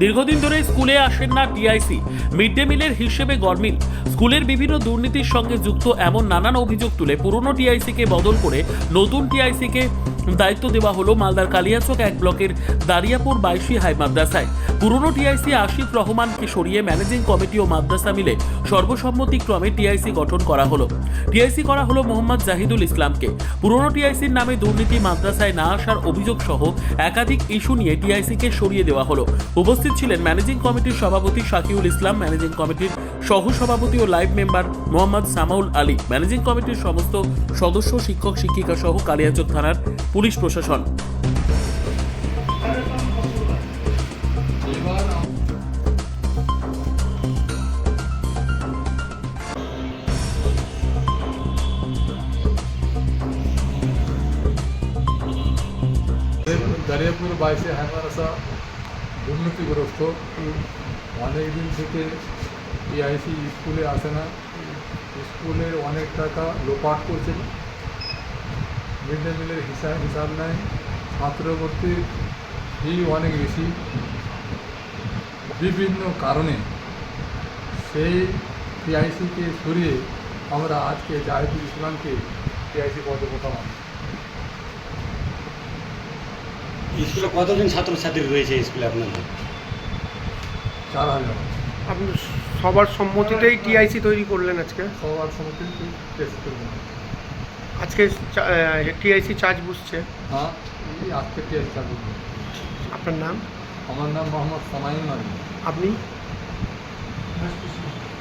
দীর্ঘদিন ধরে স্কুলে আসেন না টিআইসি, মিড ডে মিলের হিসেবে গরমিল। স্কুলের বিভিন্ন দুর্নীতির সঙ্গে যুক্ত এমন নানান অভিযোগ তুলে পুরনো টিআইসিকে বদল করে নতুন টিআইসিকে দায়িত্ব দেওয়া হলো মালদার কালিয়াচক 1 ব্লকের দারিয়াপুর বাইশি হাই মাদ্রাসায়। পুরনো টিআইসি আশিফ রহমানকে সরিয়ে ম্যানেজিং কমিটি ও মাদ্রাসা মিলে সর্বসম্মতিক্রমে টিআইসি গঠন করা হলো। টিআইসি করা হলো মোহাম্মদ জাহিদুল ইসলামকে। পুরনো টিআইসির নামে দুর্নীতি, মাদ্রাসায় না আসার অভিযোগ সহ একাধিক ইস্যু নিয়ে টিআইসিকে সরিয়ে দেওয়া হলো। উপস্থিত ছিলেন ম্যানেজিং কমিটির সভাপতি শাকিউল ইসলাম, ম্যানেজিং কমিটির সহ সভাপতি ও life member Mohammad Samaul Ali, managing কমিটির সমস্ত সদস্য, শিক্ষক শিক্ষিকা সহ কালিয়াচক থানার পুলিশ প্রশাসন। দারিয়াপুর বাইশে হাই মাদ্রাসা দুর্নীতিগ্রস্ত। অনেক দিন থেকে টিআইসি স্কুলে আসে না, স্কুলের অনেক টাকা লোপাট করছে, মিড ডে মিলের হিসাব নেয়, ছাত্রভর্তি ফি অনেক বেশি। বিভিন্ন কারণে সেই টিআইসিকে সরিয়ে আমরা আজকে জাহিদুল ইসলামকে টিআইসি পদে বসালাম। স্কুলে কতজন ছাত্রছাত্রী রয়েছে স্কুলে আপনাদের? 4000। আপনি সবার সম্মতিতেই টিআইসি তৈরি করলেন আজকে? সবার সম্মতি টেস্ট করবেন। আজকে টিআইসি চার্জ বসছে? হ্যাঁ, এই আজকে টিআইসি চালু। আপনার নাম? আমার নাম মোহাম্মদ সামাইন আলী। আপনি?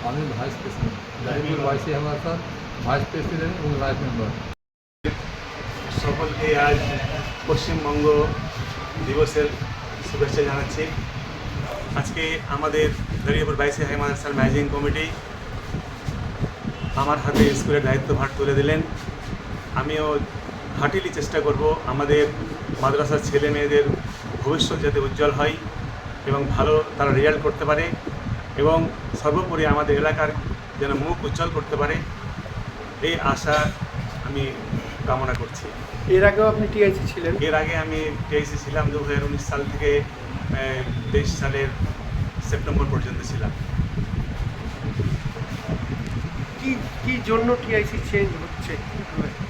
আমি ভাইস প্রেসিডেন্ট, দারিয়াপুর বাইশি হাই মাদ্রাসার ভাইস প্রেসিডেন্ট এবং লাইভ মেম্বার। সকলকে আজ পশ্চিমবঙ্গ দিবসের শুভেচ্ছা জানাচ্ছি। আজকে আমাদের দারিয়াপুর বাইশি হাই মাদ্রাসার ম্যানেজিং কমিটি আমার হাতে স্কুলের দায়িত্বভার তুলে দিলেন। আমিও হার্টিলি চেষ্টা করব আমাদের মাদ্রাসার ছেলে মেয়েদের ভবিষ্যৎ যাতে উজ্জ্বল হয় এবং ভালো তারা রেজাল্ট করতে পারে এবং সর্বোপরি আমাদের এলাকার যেন মুখ উজ্জ্বল করতে পারে, এই আশা আমি কামনা করছি। এর আগেও আপনি টিআইসি ছিলেন? এর আগে আমি টিআইসি ছিলাম 2019 সাল থেকে 23 সালের সেপ্টেম্বর পর্যন্ত ছিলাম। কি জন্য টিআইসি চেঞ্জ হচ্ছে,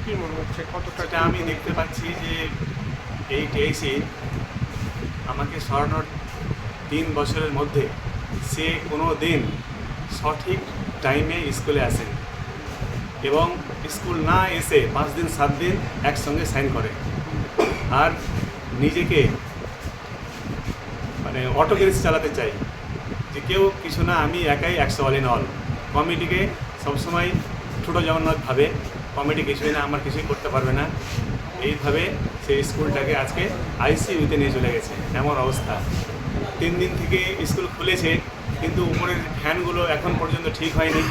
কি মনে হচ্ছে? কতটা আমি দেখতে পাচ্ছি যে এই টিআইসি আমাকে সরানোর 3 বছরের মধ্যে সে কোনো দিন সঠিক টাইমে স্কুলে আসেন এবং স্কুল না এসে 5 দিন 7 দিন একসঙ্গে সাইন করে আর নিজেকে মানে অটোক্রেসি চালাতে চাই যে কেউ কিছু না, আমি একাই 100 অল ইন অল। কমিটিকে সবসময় ছোটো জগন্নাথ ভাবে, কমিটি কিছুই না, আমার কিছুই করতে পারবে না, এইভাবে সেই স্কুলটাকে আজকে আইসিইউতে নিয়ে চলে গেছে। এমন অবস্থা, 3 দিন থেকে স্কুল খুলেছে কিন্তু উপরের ফ্যানগুলো এখন পর্যন্ত ঠিক হয়নি।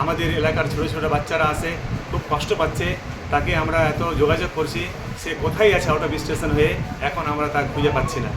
আমাদের এলাকার ছোটো ছোটো বাচ্চারা আছে, খুব কষ্ট পাচ্ছে, তাকে আমরা এত যোগাযোগ করছি, সে কোথায় আছে আউট অফ স্টেশন হয়ে, এখন আমরা তা খুঁজে পাচ্ছি না।